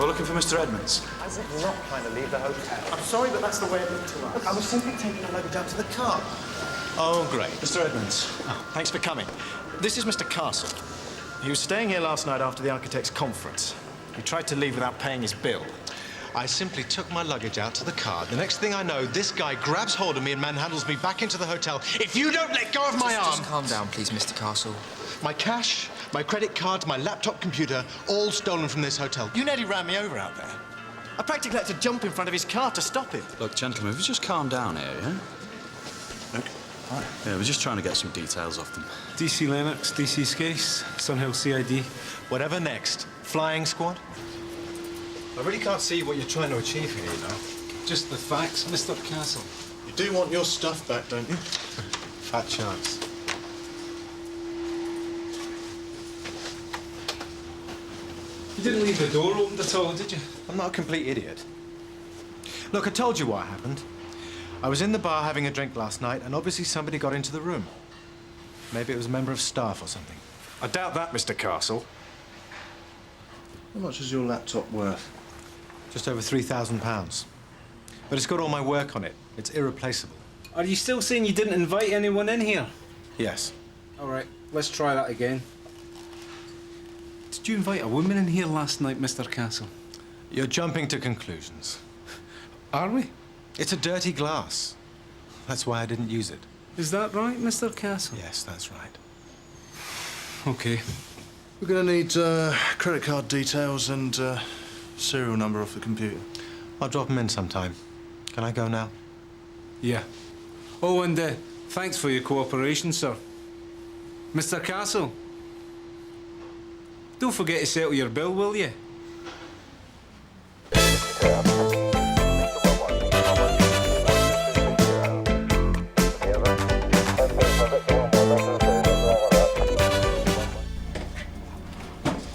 We're looking for Mr. Edmonds. I was not trying to leave the hotel. I'm sorry, but that's the way it looked to us. I was simply taking a luggage out to the car. Oh, great. Mr. Edmonds. Oh, thanks for coming. This is Mr. Castle. He was staying here last night after the architects' conference. He tried to leave without paying his bill. I simply took my luggage out to the car. The next thing I know, this guy grabs hold of me and manhandles me back into the hotel. If you don't let go of my arm... Just calm down, please, Mr. Castle. My cash, my credit cards, my laptop computer, all stolen from this hotel. You nearly ran me over out there. I practically had to jump in front of his car to stop him. Look, gentlemen, if you just calm down here, yeah? Look. Right. Yeah, we're just trying to get some details off them. DC Lennox, DC Skase, Sunhill CID. Whatever next. Flying squad? I really can't see what you're trying to achieve here, you know. Just the facts, Mr. Castle. You do want your stuff back, don't you? Fat chance. You didn't leave the door open at all, did you? I'm not a complete idiot. Look, I told you what happened. I was in the bar having a drink last night, and obviously somebody got into the room. Maybe it was a member of staff or something. I doubt that, Mr. Castle. How much is your laptop worth? Just over £3,000. But it's got all my work on it. It's irreplaceable. Are you still saying you didn't invite anyone in here? Yes. All right, let's try that again. Did you invite a woman in here last night, Mr. Castle? You're jumping to conclusions. Are we? It's a dirty glass. That's why I didn't use it. Is that right, Mr. Castle? Yes, that's right. OK. We're going to need credit card details and serial number off the computer. I'll drop them in sometime. Can I go now? Yeah. Oh, and thanks for your cooperation, sir. Mr. Castle, don't forget to settle your bill, will you?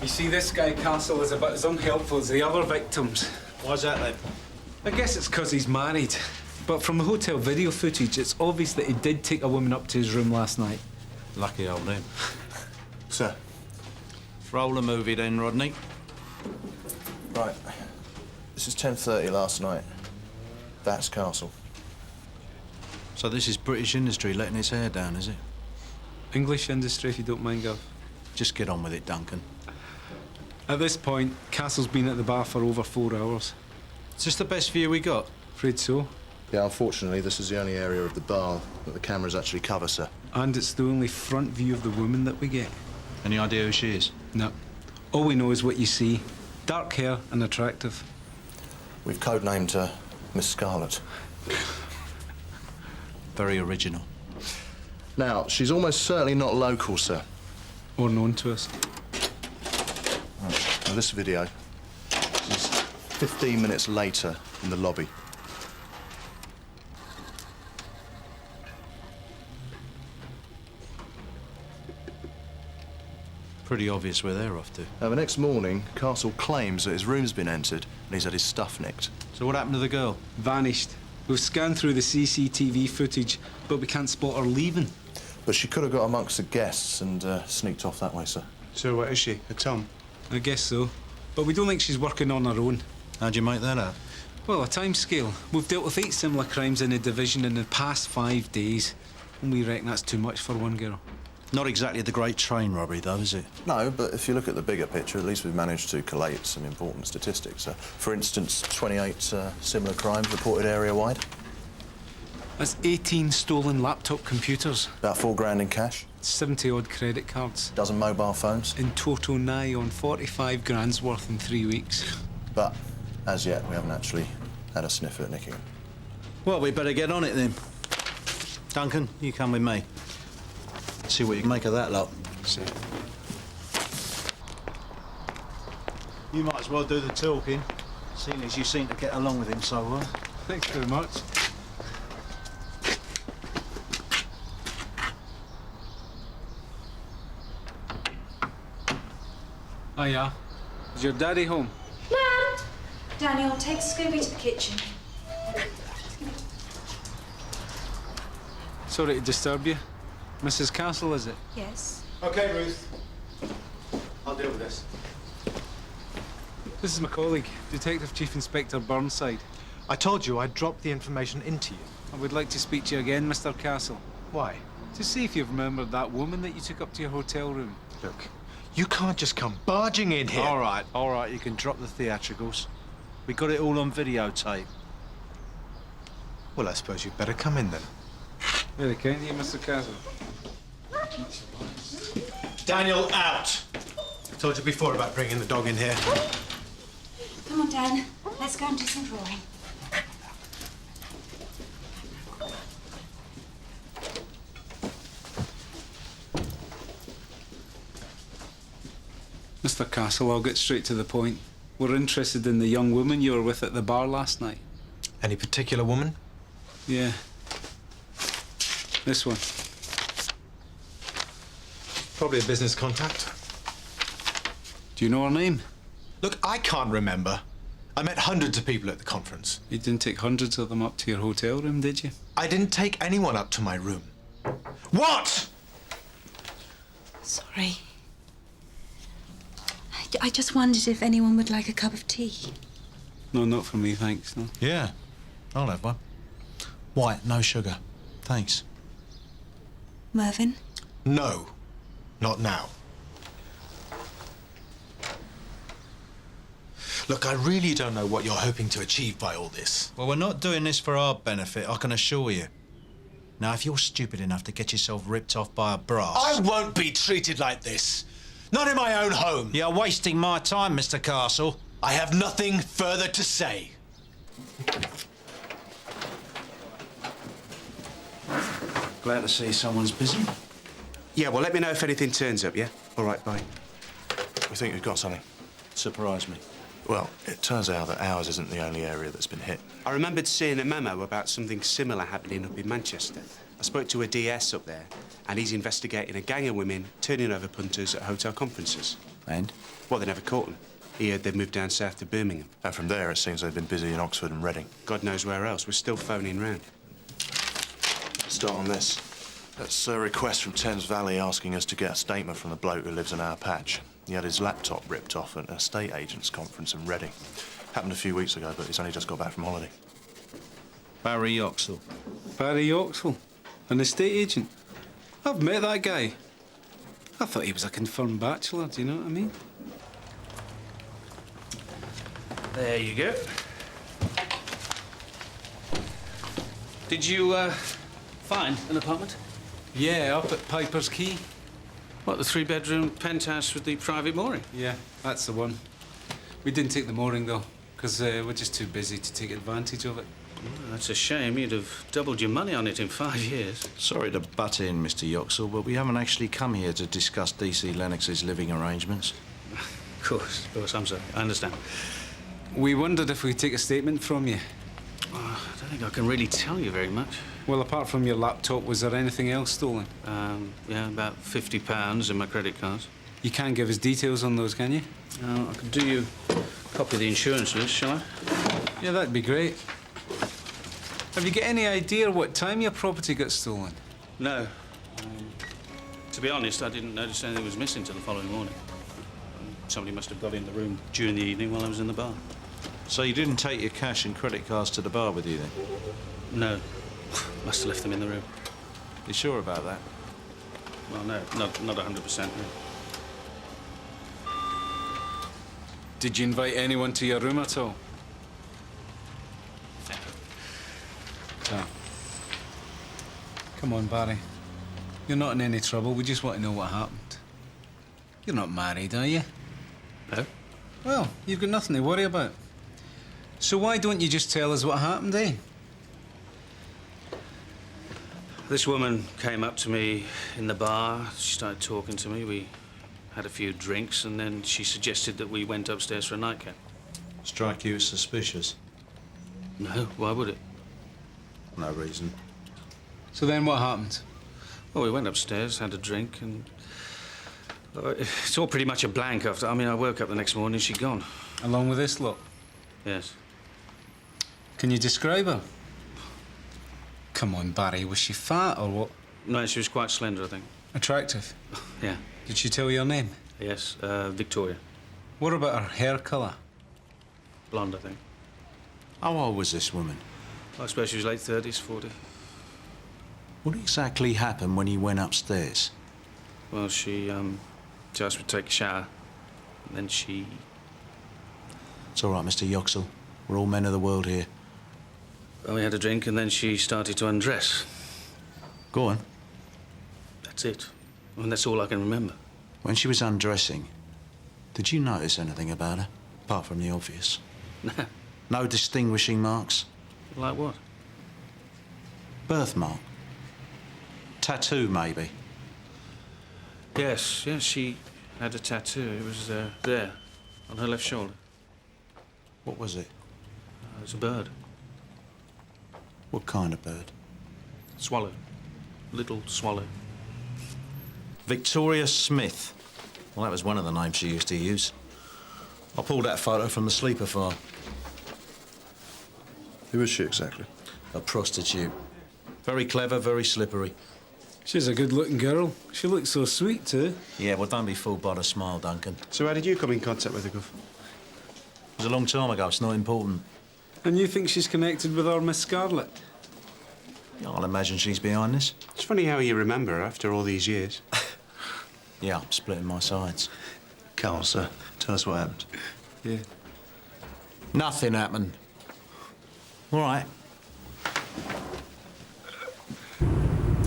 You see, this guy, Castle, is about as unhelpful as the other victims. Why's that, then? I guess it's 'cause he's married. But from the hotel video footage, it's obvious that he did take a woman up to his room last night. Lucky old him. Sir. Roll the movie then, Rodney. Right. This is 10:30 last night. That's Castle. So this is British industry letting its hair down, is it? English industry, if you don't mind, Gov. Just get on with it, Duncan. At this point, Castle's been at the bar for over 4 hours. Is this the best view we got? Afraid so. Yeah, unfortunately, this is the only area of the bar that the cameras actually cover, sir. And it's the only front view of the woman that we get. Any idea who she is? No. All we know is what you see. Dark hair and attractive. We've codenamed her Miss Scarlet. Very original. Now, she's almost certainly not local, sir. Or known to us. Now, this video is 15 minutes later in the lobby. Pretty obvious where they're off to. Now, the next morning, Castle claims that his room's been entered and he's had his stuff nicked. So what happened to the girl? Vanished. We've scanned through the CCTV footage, but we can't spot her leaving. But she could have got amongst the guests and sneaked off that way, sir. So what is she, a Tom? I guess so. But we don't think she's working on her own. How'd you make that out? Well, a timescale. We've dealt with 8 similar crimes in the division in the past 5 days. And we reckon that's too much for one girl. Not exactly the great train robbery, though, is it? No, but if you look at the bigger picture, at least we've managed to collate some important statistics. For instance, 28 similar crimes reported area-wide. That's 18 stolen laptop computers. About £4 in cash. 70-odd credit cards. Dozen mobile phones. In total, nigh on 45 grand's worth in 3 weeks. But, as yet, we haven't actually had a sniff at nicking them. Well, we better get on it, then. Duncan, you come with me. See what you can make of that lot. See. You might as well do the talking, seeing as you seem to get along with him so well. Thanks very much. Oh, yeah. Is your daddy home? Dad! Daniel, take Scooby to the kitchen. Sorry to disturb you. Mrs. Castle, is it? Yes. OK, Ruth. I'll deal with this. This is my colleague, Detective Chief Inspector Burnside. I told you I'd drop the information into you. I would like to speak to you again, Mr. Castle. Why? To see if you've remembered that woman that you took up to your hotel room. Look, you can't just come barging in here. All right, you can drop the theatricals. We got it all on videotape. Well, I suppose you'd better come in then. Very kind of you, Mr. Castle. Daniel, out! I told you before about bringing the dog in here. Come on, Dan. Let's go and do some drawing. Mr. Castle, I'll get straight to the point. We're interested in the young woman you were with at the bar last night. Any particular woman? Yeah. This one. Probably a business contact. Do you know her name? Look, I can't remember. I met hundreds of people at the conference. You didn't take hundreds of them up to your hotel room, did you? I didn't take anyone up to my room. What? Sorry. I just wondered if anyone would like a cup of tea. No, not for me, thanks, no. Yeah, I'll have one. White, no sugar. Thanks. Mervyn? No, not now. Look, I really don't know what you're hoping to achieve by all this. Well, we're not doing this for our benefit, I can assure you. Now, if you're stupid enough to get yourself ripped off by a brass... I won't be treated like this. Not in my own home. You're wasting my time, Mr. Castle. I have nothing further to say. Glad to see someone's busy. Yeah, well, let me know if anything turns up, yeah? All right, bye. We think we've got something. Surprise me. Well, it turns out that ours isn't the only area that's been hit. I remembered seeing a memo about something similar happening up in Manchester. I spoke to a DS up there, and he's investigating a gang of women turning over punters at hotel conferences. And? Well, they never caught them. He heard they'd moved down south to Birmingham. And from there, it seems they've been busy in Oxford and Reading. God knows where else. We're still phoning round. Start on this. That's a request from Thames Valley asking us to get a statement from the bloke who lives in our patch. He had his laptop ripped off at an estate agents conference in Reading. Happened a few weeks ago, but he's only just got back from holiday. Barry Yoxall. Barry Yoxall, an estate agent. I've met that guy. I thought he was a confirmed bachelor, do you know what I mean? There you go. Did you, find an apartment? Yeah, up at Piper's Quay. What, the three-bedroom penthouse with the private mooring? Yeah, that's the one. We didn't take the mooring, though, because we're just too busy to take advantage of it. Well, that's a shame. You'd have doubled your money on it in 5 years. Sorry to butt in, Mr. Yoxall, but we haven't actually come here to discuss D.C. Lennox's living arrangements. Of course, I'm sorry. I understand. We wondered if we'd take a statement from you. Oh, I don't think I can really tell you very much. Well, apart from your laptop, was there anything else stolen? Yeah, about £50 in my credit cards. You can't give us details on those, can you? I could do you a copy of the insurance list, shall I? Yeah, that'd be great. Have you got any idea what time your property got stolen? No. To be honest, I didn't notice anything was missing till the following morning. Somebody must have got in the room during the evening while I was in the bar. So you didn't take your cash and credit cards to the bar with you, then? No. Must have left them in the room. You sure about that? Well, no, not 100%. No. Did you invite anyone to your room at all? No. Come on, Barry. You're not in any trouble. We just want to know what happened. You're not married, are you? No. Well, you've got nothing to worry about. So why don't you just tell us what happened, eh? This woman came up to me in the bar. She started talking to me. We had a few drinks, and then she suggested that we went upstairs for a nightcap. Strike you as suspicious? No, why would it? No reason. So then what happened? Well, we went upstairs, had a drink, and it's all pretty much a blank after. I mean, I woke up the next morning, she'd gone. Along with this lot? Yes. Can you describe her? Come on, Barry, was she fat or what? No, she was quite slender, I think. Attractive? Yeah. Did she tell you her name? Yes, Victoria. What about her hair colour? Blonde, I think. How old was this woman? I suppose she was late 30s, 40. What exactly happened when you went upstairs? Well, she asked me to take a shower. And then she... It's all right, Mr. Yoxall. We're all men of the world here. Well, we had a drink, and then she started to undress. Go on. That's it. And that's all I can remember. When she was undressing, did you notice anything about her, apart from the obvious? No. No distinguishing marks? Like what? Birthmark? Tattoo, maybe? Yes, she had a tattoo. It was there, on her left shoulder. What was it? It was a bird. What kind of bird? Swallow. Little swallow. Victoria Smith. Well, that was one of the names she used to use. I pulled that photo from the sleeper file. Who is she exactly? A prostitute. Very clever, very slippery. She's a good-looking girl. She looks so sweet, too. Yeah, well, don't be fooled by the smile, Duncan. So how did you come in contact with her, Guff? It was a long time ago, it's not important. And you think she's connected with our Miss Scarlett? I'll imagine she's behind this. It's funny how you remember her after all these years. Yeah, I'm splitting my sides. Carl, sir, tell us what happened. Yeah. Nothing happened. All right.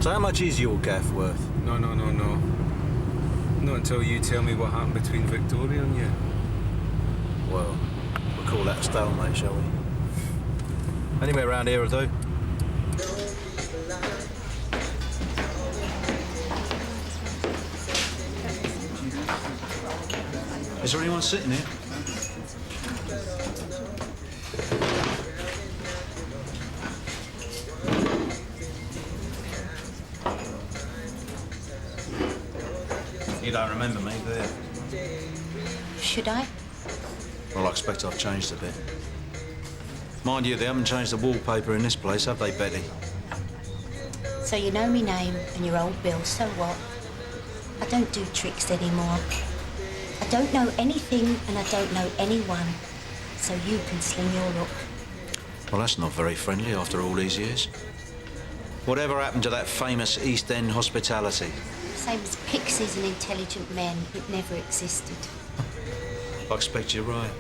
So how much is your gaff worth? No. Not until you tell me what happened between Victoria and you. Well, we'll call that a stalemate, shall we? Anywhere around here will do. Is there anyone sitting here? You don't remember me, do you? Should I? Well, I expect I've changed a bit. Mind you, they haven't changed the wallpaper in this place, have they, Betty? So you know me name and your old bill, so what? I don't do tricks anymore. I don't know anything and I don't know anyone, so you can sling your hook. Well, that's not very friendly after all these years. Whatever happened to that famous East End hospitality? Same as pixies and intelligent men, it never existed. I expect you're right.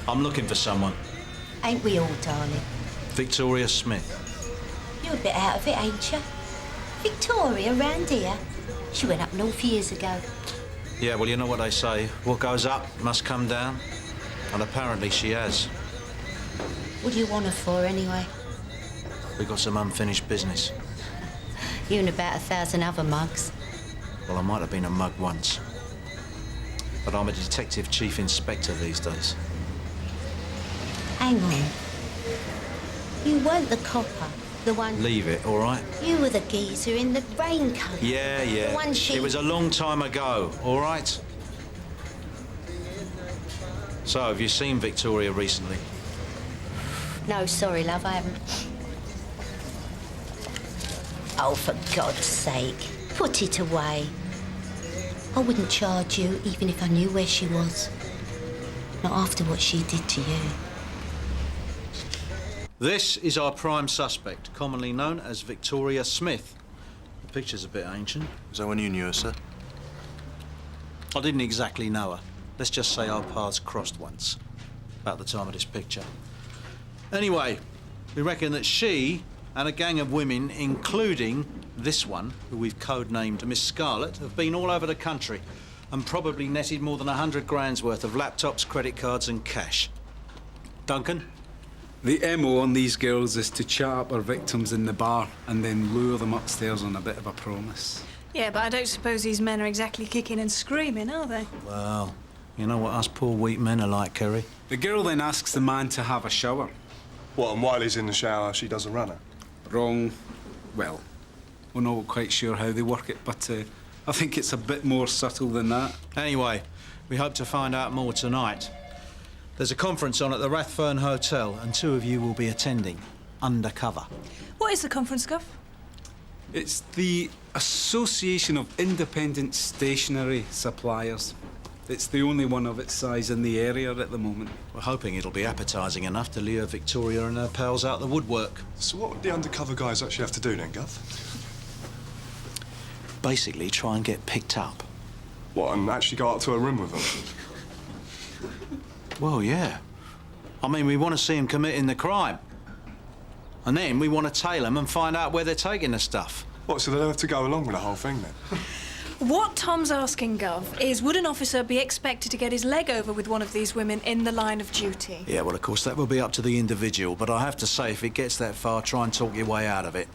I'm looking for someone. Ain't we all, darling? Victoria Smith. You're a bit out of it, ain't you? Victoria, round here? She went up north years ago. Yeah, well, you know what they say. What goes up must come down. And apparently she has. What do you want her for, anyway? We got some unfinished business. You and about 1,000 other mugs. Well, I might have been a mug once. But I'm a detective chief inspector these days. Hang on. You weren't the copper, the one... Leave it, all right? You were the geezer in the raincoat. Yeah. The one she... It was a long time ago, all right? So, have you seen Victoria recently? No, sorry, love, I haven't. Oh, for God's sake, put it away. I wouldn't charge you even if I knew where she was. Not after what she did to you. This is our prime suspect, commonly known as Victoria Smith. The picture's a bit ancient. Is that when you knew her, sir? I didn't exactly know her. Let's just say our paths crossed once, about the time of this picture. Anyway, we reckon that she and a gang of women, including this one, who we've codenamed Miss Scarlett, have been all over the country and probably netted more than 100 grand's worth of laptops, credit cards and cash. Duncan? The MO on these girls is to chat up our victims in the bar and then lure them upstairs on a bit of a promise. Yeah, but I don't suppose these men are exactly kicking and screaming, are they? Well, you know what us poor weak men are like, Kerry? The girl then asks the man to have a shower. What, and while he's in the shower, she does a runner? Wrong. Well, we're not quite sure how they work it, but I think it's a bit more subtle than that. Anyway, we hope to find out more tonight. There's a conference on at the Rathfern Hotel, and two of you will be attending, undercover. What is the conference, Gov? It's the Association of Independent Stationery Suppliers. It's the only one of its size in the area at the moment. We're hoping it'll be appetising enough to lure Victoria and her pals out the woodwork. So what would the undercover guys actually have to do then, Gov? Basically, try and get picked up. What, and actually go up to a room with them? Well, yeah. I mean, we want to see them committing the crime. And then we want to tail them and find out where they're taking the stuff. What, so they'll have to go along with the whole thing then? What Tom's asking, Gov, is would an officer be expected to get his leg over with one of these women in the line of duty? Yeah, well, of course, that will be up to the individual, but I have to say, if it gets that far, try and talk your way out of it.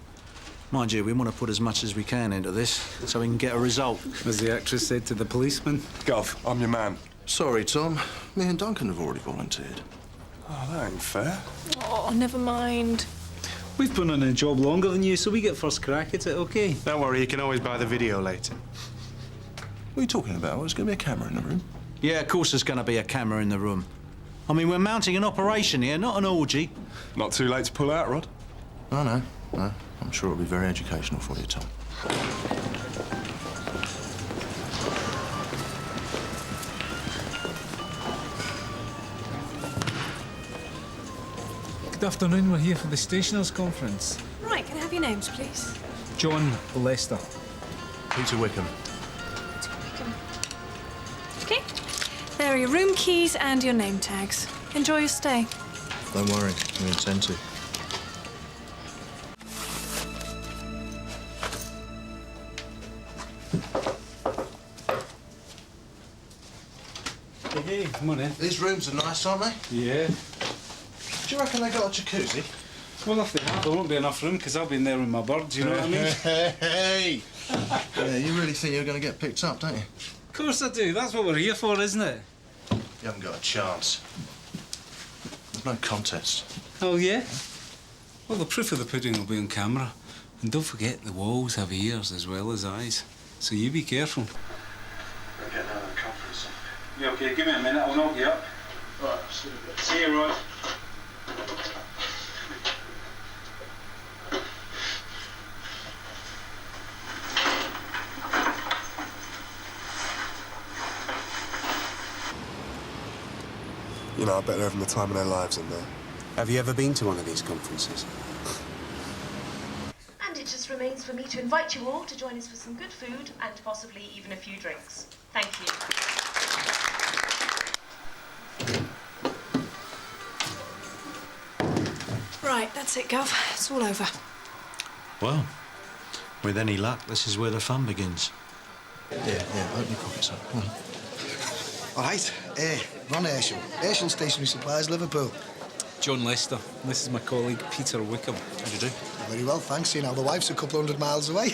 Mind you, we want to put as much as we can into this so we can get a result. As the actress said to the policeman. Gov, I'm your man. Sorry, Tom. Me and Duncan have already volunteered. Oh, that ain't fair. Oh, never mind. We've been on a job longer than you, so we get first crack at it, OK? Don't worry, you can always buy the video later. What are you talking about? There's going to be a camera in the room. Yeah, of course there's going to be a camera in the room. I mean, we're mounting an operation here, not an orgy. Not too late to pull out, Rod? Oh, no. No. I'm sure it'll be very educational for you, Tom. Good afternoon, we're here for the stationers' conference. Right, can I have your names, please? John Lester. Peter Wickham. OK. There are your room keys and your name tags. Enjoy your stay. Don't worry, we intend to. Hey, come on in. These rooms are nice, aren't they? Yeah. Do you reckon they got a jacuzzi? Well, if they have, there won't be enough room, because I've been there with my birds, you know what I mean? Hey! Yeah, you really think you're going to get picked up, don't you? Of course I do. That's what we're here for, isn't it? You haven't got a chance. There's no contest. Oh, yeah? Well, the proof of the pudding will be on camera. And don't forget, the walls have ears as well as eyes. So you be careful. We're getting out of the conference. Yeah, OK, give me a minute. I'll knock you up. Right, See you, Rod. You know, I bet they're having the time of their lives in there. Have you ever been to one of these conferences? And it just remains for me to invite you all to join us for some good food and possibly even a few drinks. Thank you. Right, that's it, Gov. It's all over. Well, with any luck, this is where the fun begins. Yeah, open your pockets up. Come on. All right, Ron Herschel, Herschel Stationery Supplies, Liverpool. John Lester. This is my colleague, Peter Wickham. How do you do? Very well, thanks. You know, the wife's a couple 100 miles away.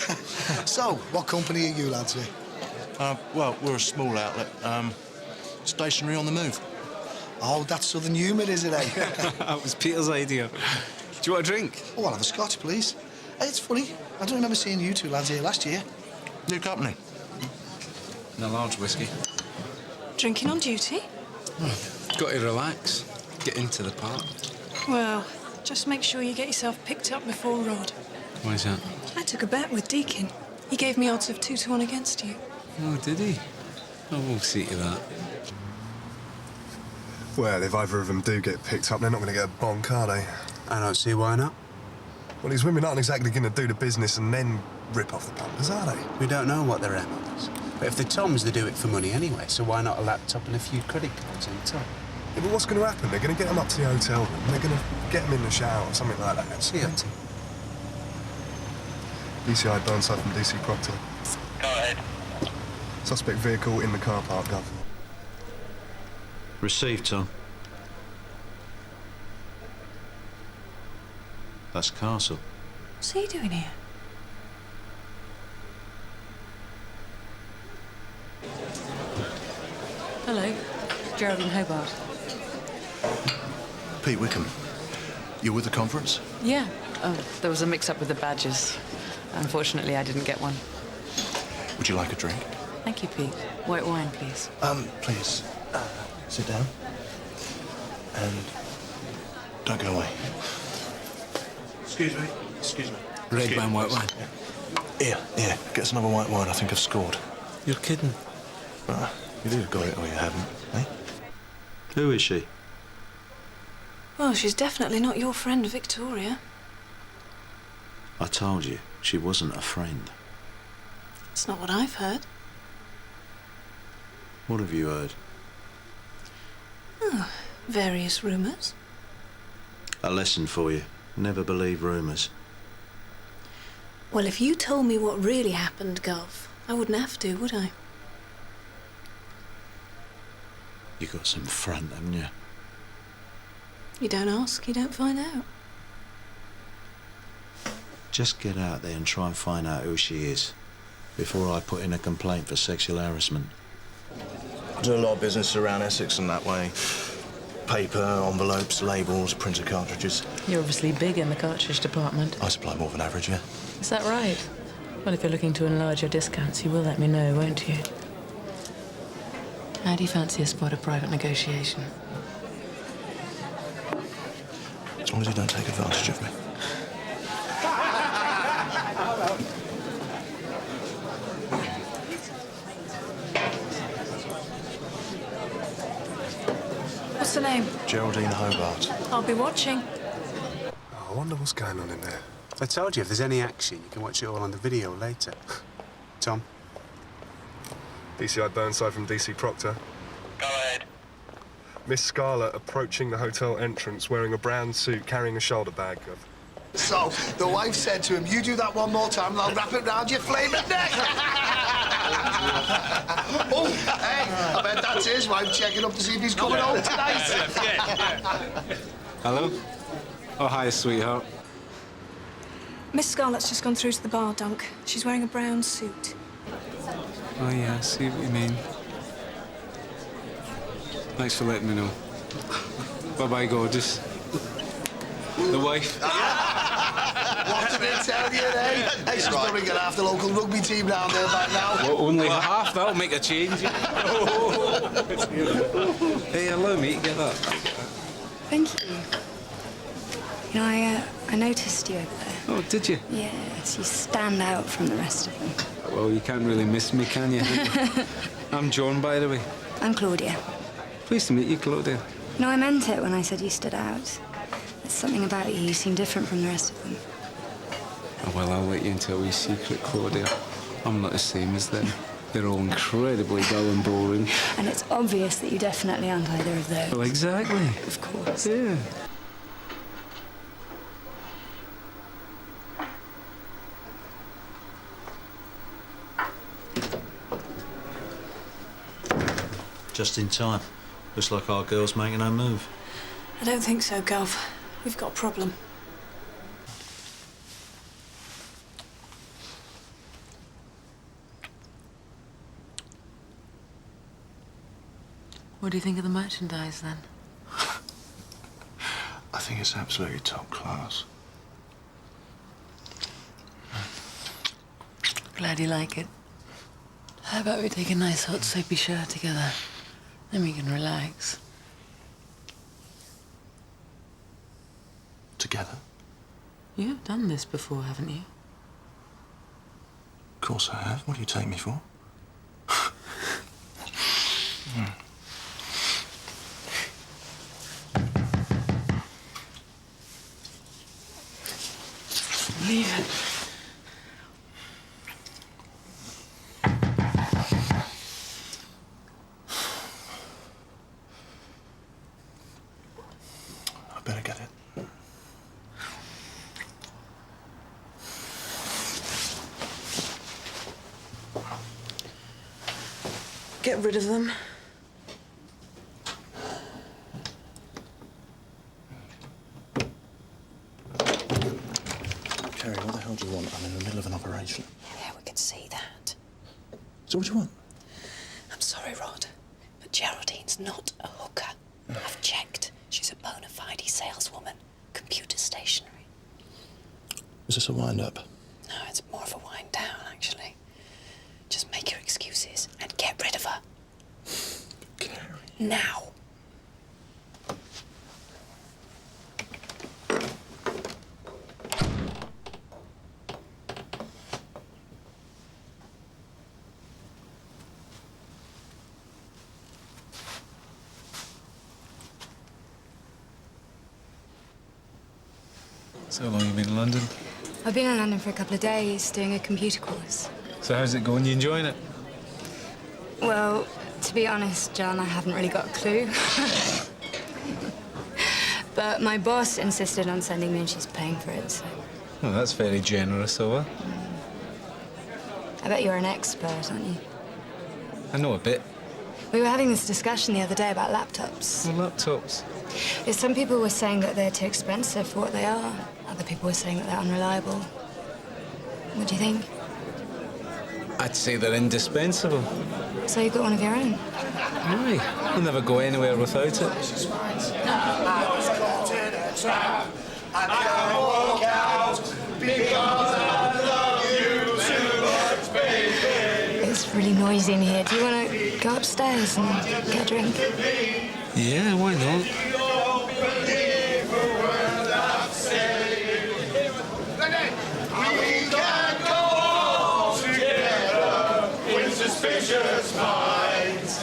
So, what company are you lads with? Well, we're a small outlet. Stationery on the move. Oh, that's Southern humour, is it, eh? That was Peter's idea. Do you want a drink? Oh, I'll have a scotch, please. Hey, it's funny. I don't remember seeing you two lads here last year. New company. And a large whiskey. Drinking on duty? Got to relax. Get into the part. Well, just make sure you get yourself picked up before Rod. Why is that? I took a bet with Deakin. He gave me odds of 2-1 against you. Oh, did he? Oh, we'll see to that. Well, if either of them do get picked up, they're not going to get a bonk, are they? I don't see why not. Well, these women aren't exactly going to do the business and then rip off the pumpers, are they? We don't know what their MO is. But if they're Toms, they do it for money anyway, so why not a laptop and a few credit cards on top? Yeah, but what's going to happen? They're going to get them up to the hotel room, they're going to get them in the shower or something like that. See ya. DCI Burnside from DC Proctor. Go ahead. Suspect vehicle in the car park, Gov. Received, Tom. That's Castle. What's he doing here? Hello, Geraldine Hobart. Pete Wickham. You with the conference? Yeah. Oh, there was a mix-up with the badges. Unfortunately, I didn't get one. Would you like a drink? Thank you, Pete. White wine, please. Please. Sit down. And don't go away. Excuse me. Excuse me. Red wine, white wine. Here, get us another white wine. I think I've scored. You're kidding. Right. You've either got it or you haven't, eh? Who is she? Well, she's definitely not your friend, Victoria. I told you, she wasn't a friend. It's not what I've heard. What have you heard? Oh, various rumours. A lesson for you. Never believe rumours. Well, if you told me what really happened, Gov, I wouldn't have to, would I? You got some front, haven't you? You don't ask, you don't find out. Just get out there and try and find out who she is before I put in a complaint for sexual harassment. I do a lot of business around Essex and that way. Paper, envelopes, labels, printer cartridges. You're obviously big in the cartridge department. I supply more than average, yeah. Is that right? Well, if you're looking to enlarge your discounts, you will let me know, won't you? How do you fancy a spot of private negotiation? As long as you don't take advantage of me. What's the name? Geraldine Hobart. I'll be watching. Oh, I wonder what's going on in there. I told you, if there's any action, you can watch it all on the video later. Tom? DCI Burnside from DC Proctor. Go ahead. Miss Scarlett approaching the hotel entrance wearing a brown suit, carrying a shoulder bag. So, the wife said to him, you do that one more time and I'll wrap it round your flaming neck. Oh, hey, I bet that's his wife checking up to see if he's coming home tonight. Hello? Oh, hi, sweetheart. Miss Scarlett's just gone through to the bar, Dunk. She's wearing a brown suit. Oh, yeah, I see what you mean. Thanks for letting me know. Bye-bye, gorgeous. The wife. What did they tell you, eh? Hey, she's probably got half the local rugby team down there by now. Well, only half, that'll make a change. Hey, allow me to get that. Thank you. You know, I noticed you over there. Oh, did you? Yes, you stand out from the rest of them. Well, you can't really miss me, can you? I'm John, by the way. I'm Claudia. Pleased to meet you, Claudia. No, I meant it when I said you stood out. There's something about you. You seem different from the rest of them. Oh, well, I'll let you into a wee secret, Claudia. I'm not the same as them. They're all incredibly dull and boring. And it's obvious that you definitely aren't either of those. Well, exactly. Of course. Yeah. Just in time. Looks like our girl's making her move. I don't think so, Gov. We've got a problem. What do you think of the merchandise, then? I think it's absolutely top class. Glad you like it. How about we take a nice hot soapy shower together? Then we can relax. Together? You've done this before, haven't you? Of course I have. What do you take me for? Leave it. I better get it. Get rid of them. Carrie, what the hell do you want? I'm in the middle of an operation. Yeah, we can see that. So what do you want? I'm sorry, Rod, but Geraldine's not a hooker. I've checked. She's a bona fide saleswoman. Computer stationery. Is this a wind-up? No, it's more of a wind down, actually. Just make your excuses and get rid of her. Carrie. Now. So long you been in London? I've been in London for a couple of days doing a computer course. So how's it going? You enjoying it? Well, to be honest, John, I haven't really got a clue. But my boss insisted on sending me and she's paying for it, so... Well, that's very generous of her. I bet you're an expert, aren't you? I know a bit. We were having this discussion the other day about laptops. Well, laptops? Some people were saying that they're too expensive for what they are. Other people were saying that they're unreliable. What do you think? I'd say they're indispensable. So you've got one of your own? Aye. I'll never go anywhere without it. I can't walk out because I love you too much, baby. It's really noisy in here. Do you want to go upstairs and get a drink? Yeah, why not? We can go all together with suspicious minds.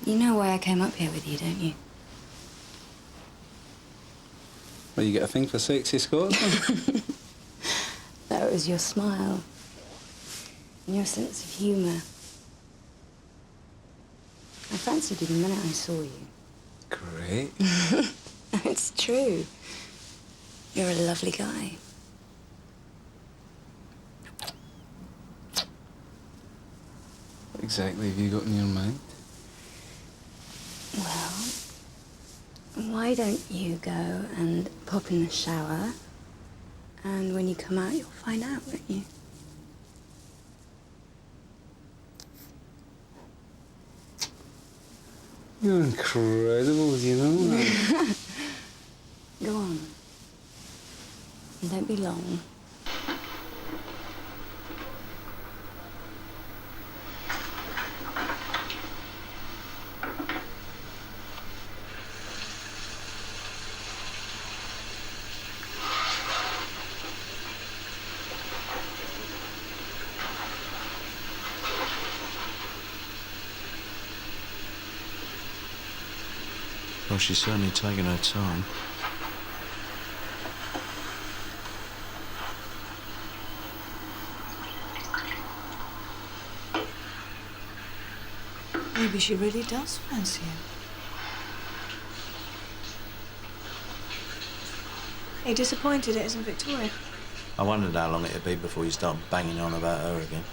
You know why I came up here with you, don't you? Well, you get a thing for sexy Scots? No, it was your smile. And your sense of humour. I fancied you the minute I saw you. Great. It's true. You're a lovely guy. What exactly have you got in your mind? Well, why don't you go and pop in the shower, and when you come out, you'll find out, won't you? You're incredible, you know. Go on. And don't be long. Well, she's certainly taken her time. Maybe she really does fancy him. Are you disappointed it isn't Victoria? I wondered how long it'd be before you start banging on about her again.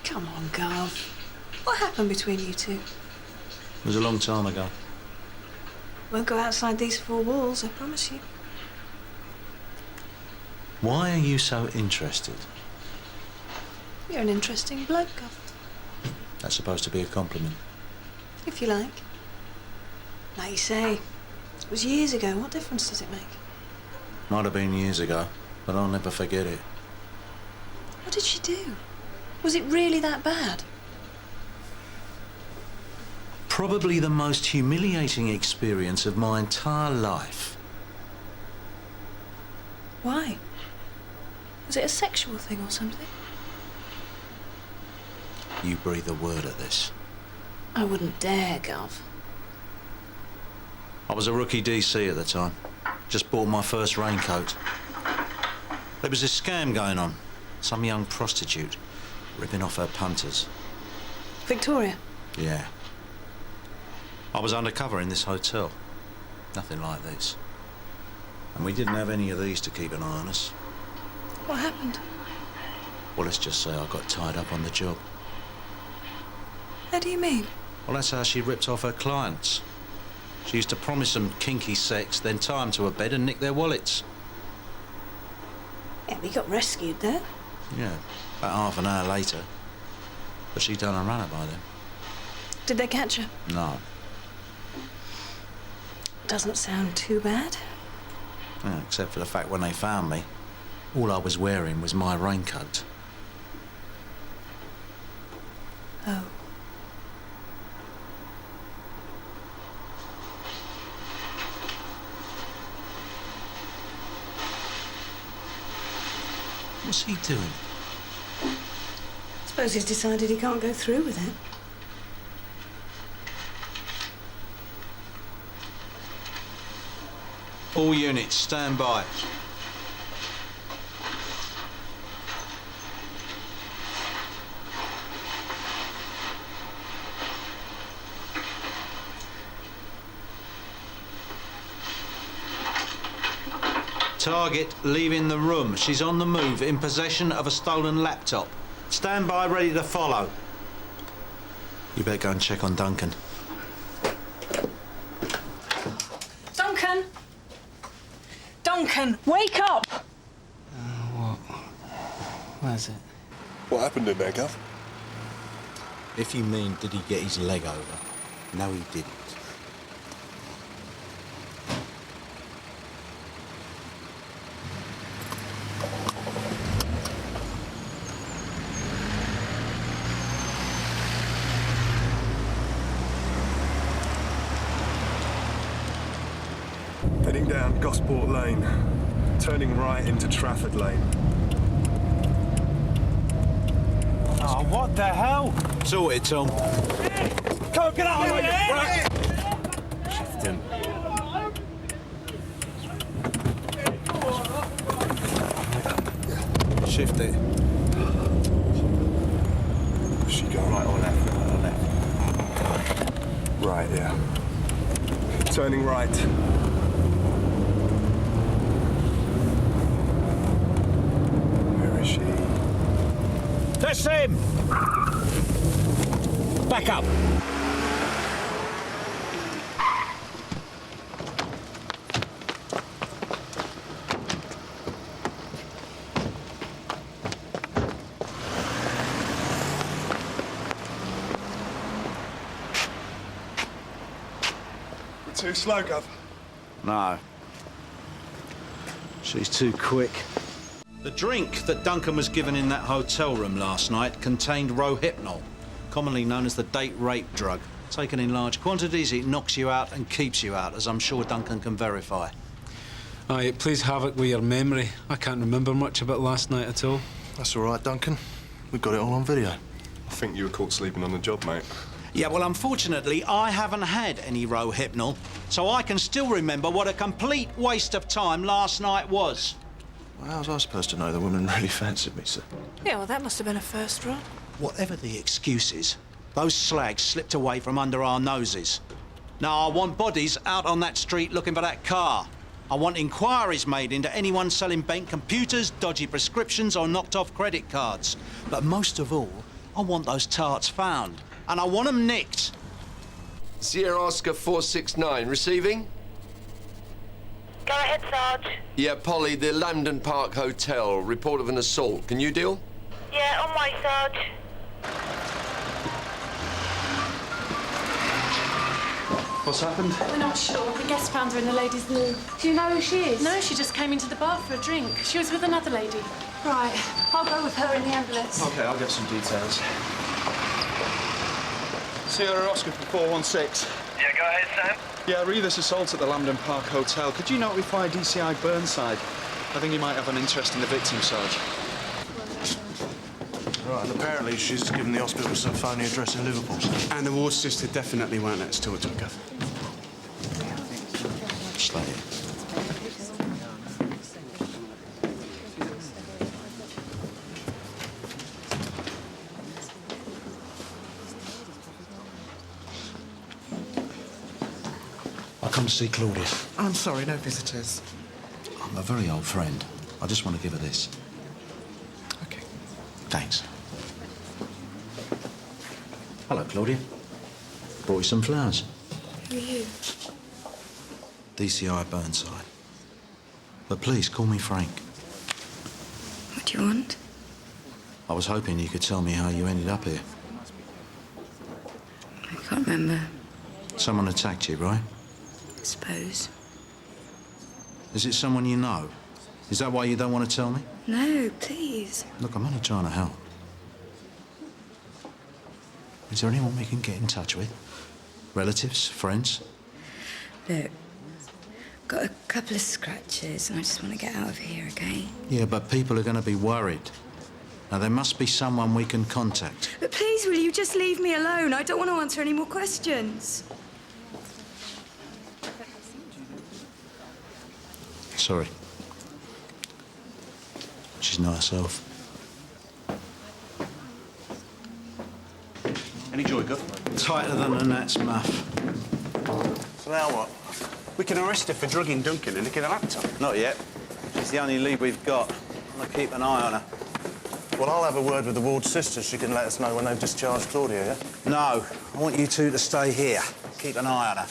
Come on, Gov. What happened between you two? It was a long time ago. Won't go outside these four walls, I promise you. Why are you so interested? You're an interesting bloke, Gov. That's supposed to be a compliment. If you like. Like you say, it was years ago. What difference does it make? Might have been years ago, but I'll never forget it. What did she do? Was it really that bad? Probably the most humiliating experience of my entire life. Why? Was it a sexual thing or something? You breathe a word at this. I wouldn't dare, Gov. I was a rookie DC at the time. Just bought my first raincoat. There was this scam going on. Some young prostitute ripping off her punters. Victoria? Yeah. I was undercover in this hotel. Nothing like this. And we didn't have any of these to keep an eye on us. What happened? Well, let's just say I got tied up on the job. How do you mean? Well, that's how she ripped off her clients. She used to promise them kinky sex, then tie them to a bed and nick their wallets. Yeah, we got rescued there. Yeah, about half an hour later. But she'd done a runner by then. Did they catch her? No. Doesn't sound too bad. Yeah, except for the fact when they found me, all I was wearing was my raincoat. Oh. What's he doing? Suppose he's decided he can't go through with it. All units, stand by. Target leaving the room. She's on the move, in possession of a stolen laptop. Stand by, ready to follow. You better go and check on Duncan. Duncan! Duncan, wake up! What? What is it? What happened in there, Gov? If you mean, did he get his leg over? No, he didn't. Heading down Gosport Lane, turning right into Trafford Lane. Oh, what the hell? Sorted, Tom. Come on, get out of the way! Right. Shift him. Shift it. Where's she going? Right or left? Right or left? Right, yeah. Turning right. Where is she? That's him! Back up! We're too slow, Gov. No. She's too quick. The drink that Duncan was given in that hotel room last night contained rohypnol, commonly known as the date rape drug. Taken in large quantities, it knocks you out and keeps you out, as I'm sure Duncan can verify. Aye, it plays havoc with your memory. I can't remember much about last night at all. That's all right, Duncan. We got it all on video. I think you were caught sleeping on the job, mate. Yeah, well, unfortunately, I haven't had any rohypnol, so I can still remember what a complete waste of time last night was. Well, how was I supposed to know the woman really fancied me, sir? Yeah, well, that must have been a first run. Whatever the excuse is, those slags slipped away from under our noses. Now, I want bodies out on that street looking for that car. I want inquiries made into anyone selling bank computers, dodgy prescriptions or knocked-off credit cards. But most of all, I want those tarts found. And I want them nicked. Sierra Oscar 469, receiving? Go ahead, Sarge. Yeah, Polly, the Lambden Park Hotel. Report of an assault. Can you deal? Yeah, on my Sarge. What's happened? We're not sure. The guest found her in the ladies' loo. Do you know who she is? No, she just came into the bar for a drink. She was with another lady. Right. I'll go with her in the ambulance. OK, I'll get some details. Sierra Oscar for 416. Yeah, go ahead, Sam. Yeah, I read this assault at the Lambden Park Hotel. Could you notify DCI Burnside? I think he might have an interest in the victim, Sarge. Right, and apparently she's given the hospital some phony address in Liverpool. And the ward sister definitely won't let us talk to her, Gov. Slay it. I come to see Claudia. I'm sorry, no visitors. I'm a very old friend. I just want to give her this. OK. Thanks. Hello, Claudia. Brought you some flowers. Who are you? DCI Burnside. But please, call me Frank. What do you want? I was hoping you could tell me how you ended up here. I can't remember. Someone attacked you, right? I suppose. Is it someone you know? Is that why you don't want to tell me? No, please. Look, I'm only trying to help. Is there anyone we can get in touch with? Relatives? Friends? Look, got a couple of scratches and I just want to get out of here, OK? Yeah, but people are going to be worried. Now, there must be someone we can contact. But please, will you just leave me alone? I don't want to answer any more questions. Sorry. She's not herself. Any joy, Gov? Tighter than a gnat's muff. So now what? We can arrest her for drugging Duncan and nicking a laptop. Not yet. She's the only lead we've got. I'm gonna keep an eye on her. Well, I'll have a word with the ward sisters. She can let us know when they've discharged Claudia, yeah? No, I want you two to stay here. Keep an eye on her.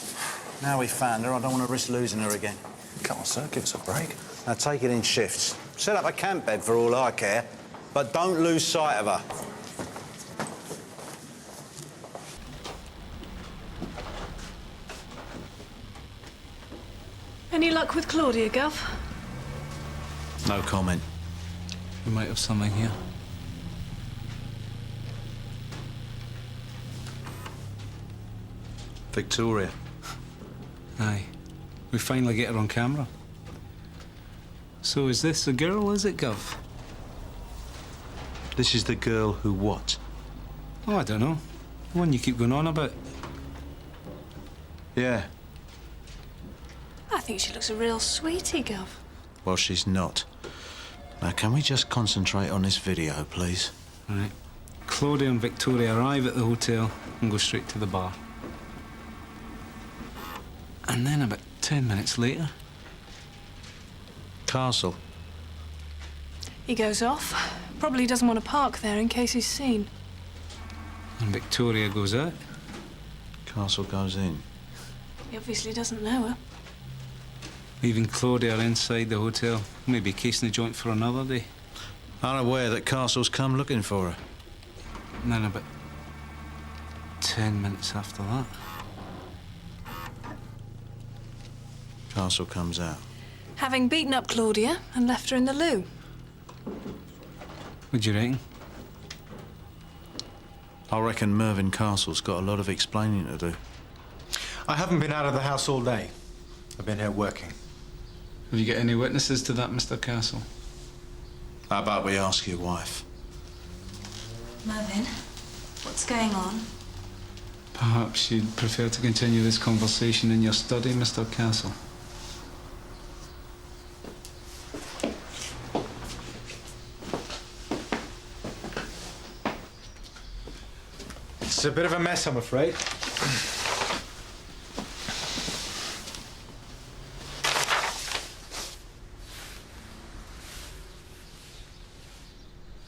Now we've found her, I don't want to risk losing her again. Come on, sir, give us a break. Now take it in shifts. Set up a camp bed for all I care, but don't lose sight of her. Any luck with Claudia, Gov? No comment. We might have something here. Victoria. Aye. We finally get her on camera. So is this the girl, is it, Gov? This is the girl who what? Oh, I don't know. The one you keep going on about. Yeah. I think she looks a real sweetie, Gov. Well, she's not. Now, can we just concentrate on this video, please? All right. Claudia and Victoria arrive at the hotel and go straight to the bar. And then about 10 minutes later... Castle. He goes off. Probably doesn't want to park there in case he's seen. And Victoria goes out. Castle goes in. He obviously doesn't know her. Leaving Claudia inside the hotel. Maybe casing the joint for another day. Unaware that Castle's come looking for her. And then about 10 minutes after that... Castle comes out. Having beaten up Claudia and left her in the loo. What do you reckon? I reckon Mervyn Castle's got a lot of explaining to do. I haven't been out of the house all day. I've been here working. Have you got any witnesses to that, Mr. Castle? How about we ask your wife? Mervyn, what's going on? Perhaps you'd prefer to continue this conversation in your study, Mr. Castle. It's a bit of a mess, I'm afraid.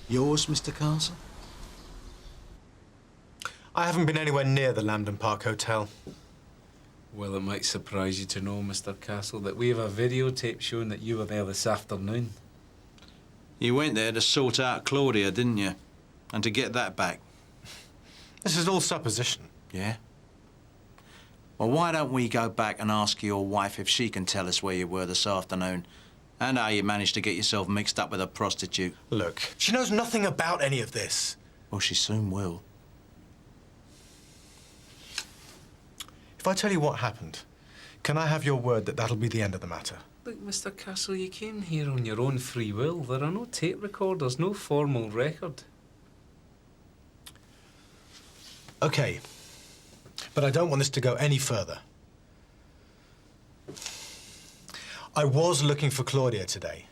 Yours, Mr. Castle? I haven't been anywhere near the Lambden Park Hotel. Well, it might surprise you to know, Mr. Castle, that we have a videotape showing that you were there this afternoon. You went there to sort out Claudia, didn't you? And to get that back. This is all supposition. Yeah? Well, why don't we go back and ask your wife if she can tell us where you were this afternoon and how you managed to get yourself mixed up with a prostitute? Look, she knows nothing about any of this. Well, she soon will. If I tell you what happened, can I have your word that that'll be the end of the matter? Look, Mr. Castle, you came here on your own free will. There are no tape recorders, no formal record. OK. But I don't want this to go any further. I was looking for Claudia today.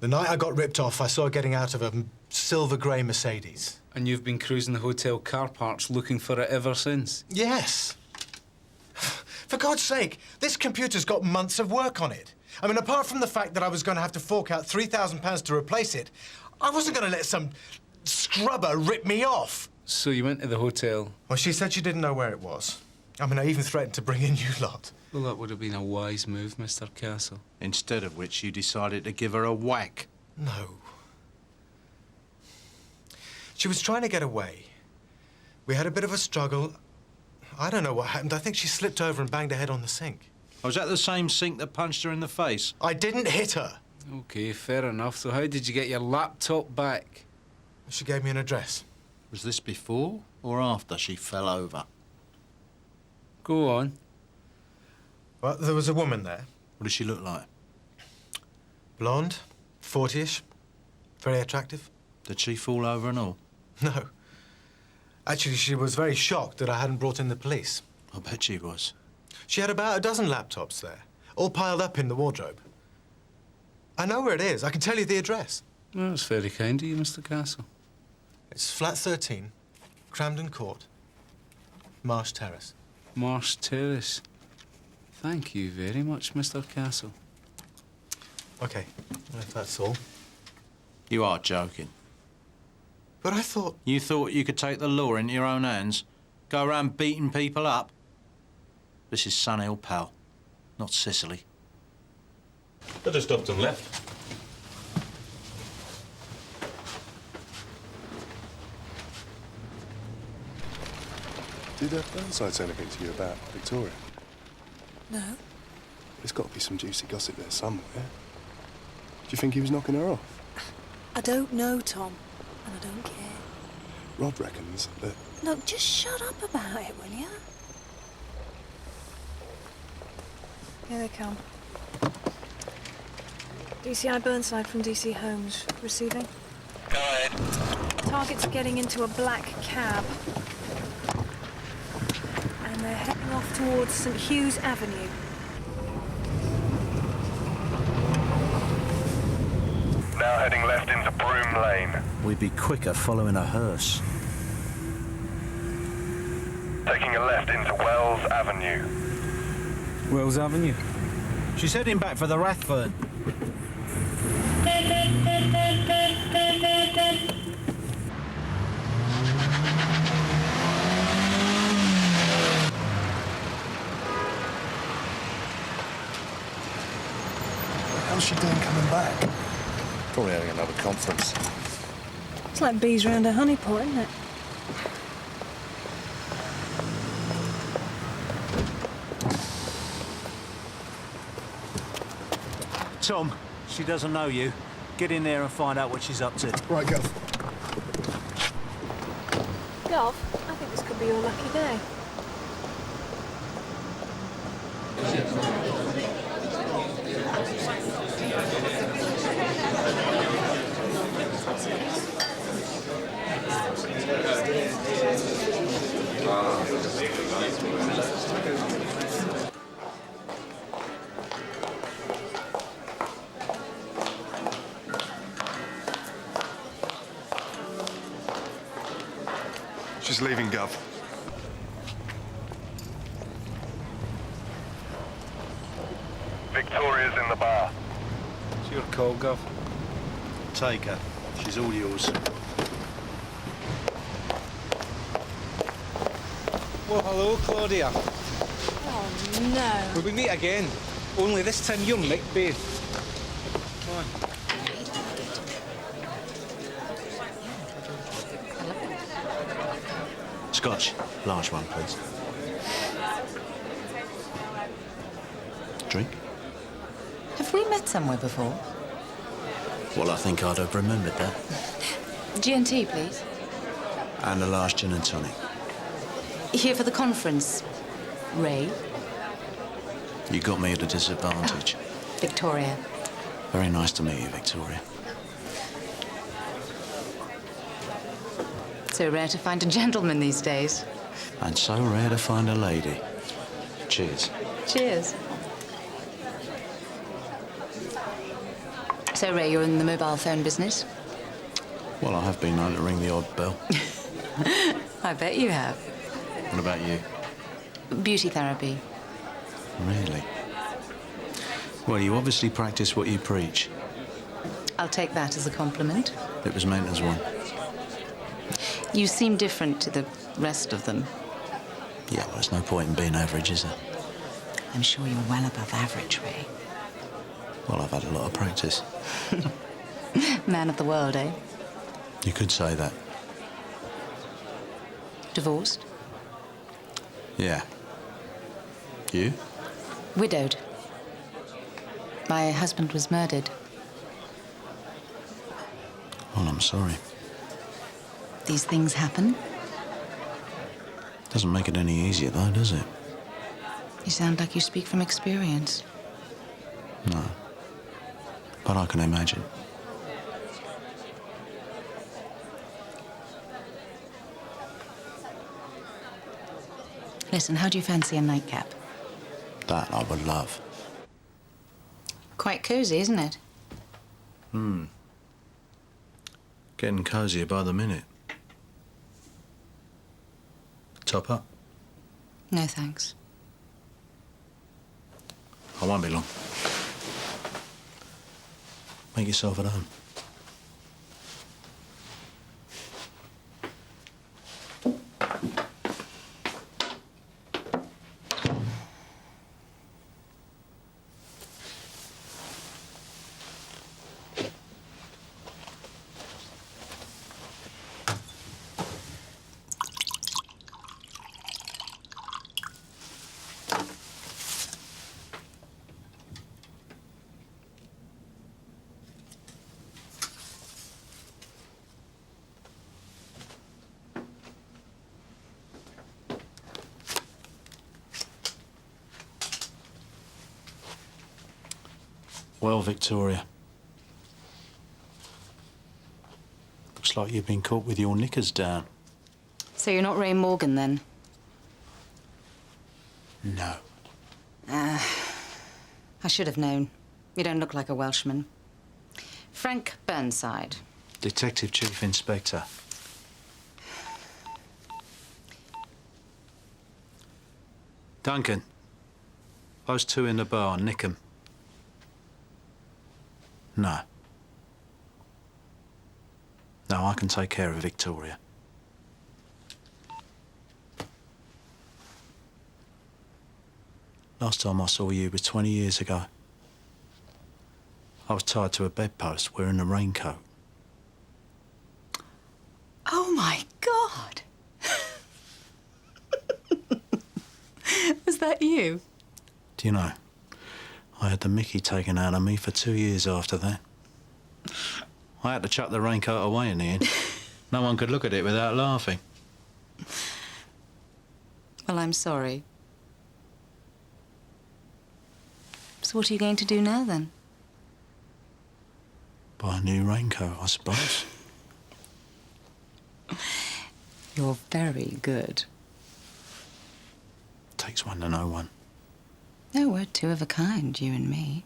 The night I got ripped off, I saw her getting out of a silver grey Mercedes. And you've been cruising the hotel car parks looking for it ever since? Yes. For God's sake, this computer's got months of work on it. I mean, apart from the fact that I was going to have to fork out £3,000 to replace it, I wasn't going to let some scrubber rip me off. So you went to the hotel? Well, she said she didn't know where it was. I mean, I even threatened to bring in you lot. Well, that would have been a wise move, Mr. Castle. Instead of which you decided to give her a whack. No. She was trying to get away. We had a bit of a struggle. I don't know what happened. I think she slipped over and banged her head on the sink. Was that the same sink that punched her in the face? I didn't hit her. OK, fair enough. So how did you get your laptop back? She gave me an address. Was this before or after she fell over? Go on. Well, there was a woman there. What did she look like? Blonde, 40-ish, very attractive. Did she fall over and all? No. Actually, she was very shocked that I hadn't brought in the police. I bet she was. She had about a dozen laptops there. all piled up in the wardrobe. I know where it is. I can tell you the address. Well, that's very kind of you, Mr. Castle. It's flat 13, Cramden Court, Marsh Terrace. Marsh Terrace. Thank you very much, Mr. Castle. OK, well, if that's all. You are joking. But I thought... You thought you could take the law into your own hands? Go around beating people up? This is Sunhill, pal, not Sicily. I just stopped and left. Did Burnside say anything to you about Victoria? No. There's got to be some juicy gossip there somewhere. Do you think he was knocking her off? I don't know, Tom, and I don't care. Rod reckons that... Look, just shut up about it, will you? Here they come. DCI Burnside from DC Homes. Receiving. Go ahead. Target's getting into a black cab. And they're heading off towards St Hughes Avenue. Now heading left into Broom Lane. We'd be quicker following a hearse. Taking a left into Wells Avenue. Wells Avenue? She's heading back for the Rathburn. How's she doing coming back? Probably having another conference. It's like bees round a honeypot, isn't it? Tom, she doesn't know you. Get in there and find out what she's up to. Right, go. Gov, I think this could be your lucky day. She's leaving, Gov. Victoria's in the bar. It's your call, Gov. Take her. She's all yours. Well, hello, Claudia. Oh, no. Will we meet again? Only this time you're Nick Babe. Come on. Scotch. Large one, please. Drink? Have we met somewhere before? Well, I think I'd have remembered that. G&T, please. And a large gin and tonic. Here for the conference. Ray. You got me at a disadvantage. Victoria. Very nice to meet you, Victoria. So rare to find a gentleman these days. And so rare to find a lady. Cheers. Cheers. So, Ray, you're in the mobile phone business? Well, I have been known to ring the odd bell. I bet you have. What about you? Beauty therapy. Really? Well, you obviously practice what you preach. I'll take that as a compliment. It was meant as one. You seem different to the rest of them. Yeah, well, there's no point in being average, is there? I'm sure you're well above average, Ray. Well, I've had a lot of practice. Man of the world, eh? You could say that. Divorced? Yeah. You? Widowed. My husband was murdered. Well, I'm sorry. These things happen. Doesn't make it any easier, though, does it? You sound like you speak from experience. No. But I can imagine. Listen, how do you fancy a nightcap? That I would love. Quite cosy, isn't it? Getting cosier by the minute. Top up? No, thanks. I won't be long. Make yourself at home. Well, Victoria. Looks like you've been caught with your knickers down. So you're not Ray Morgan, then? No. I should have known. You don't look like a Welshman. Frank Burnside. Detective Chief Inspector. Duncan. Those two in the bar, nick 'em. No. No, I can take care of Victoria. Last time I saw you was 20 years ago. I was tied to a bedpost wearing a raincoat. Oh, my God! Was that you? Do you know, I had the mickey taken out of me for 2 years after that. I had to chuck the raincoat away in the end. No one could look at it without laughing. Well, I'm sorry. So what are you going to do now, then? Buy a new raincoat, I suppose. You're very good. Takes one to know one. No, we're two of a kind, you and me.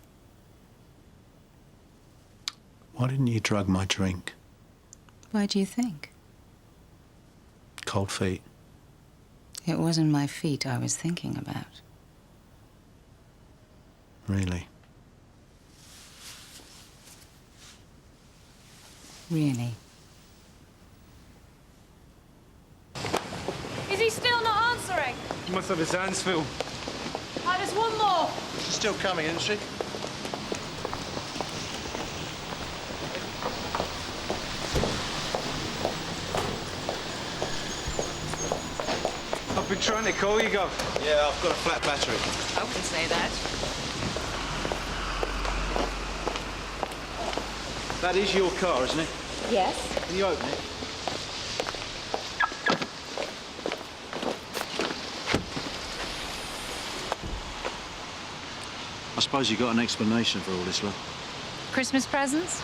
Why didn't you drug my drink? Why do you think? Cold feet. It wasn't my feet I was thinking about. Really? Really. Is he still not answering? He must have his hands full. Oh, there's one more. She's still coming, isn't she? I've been trying to call you, Gov. Yeah, I've got a flat battery. I wouldn't say that. That is your car, isn't it? Yes. Can you open it? I suppose you got an explanation for all this, love. Christmas presents?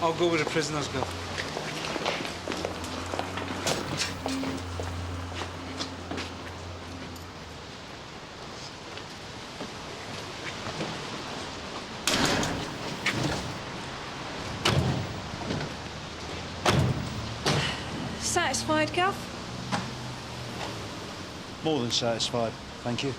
I'll go with the prisoners, Gov. Satisfied, Gov? More than satisfied, thank you.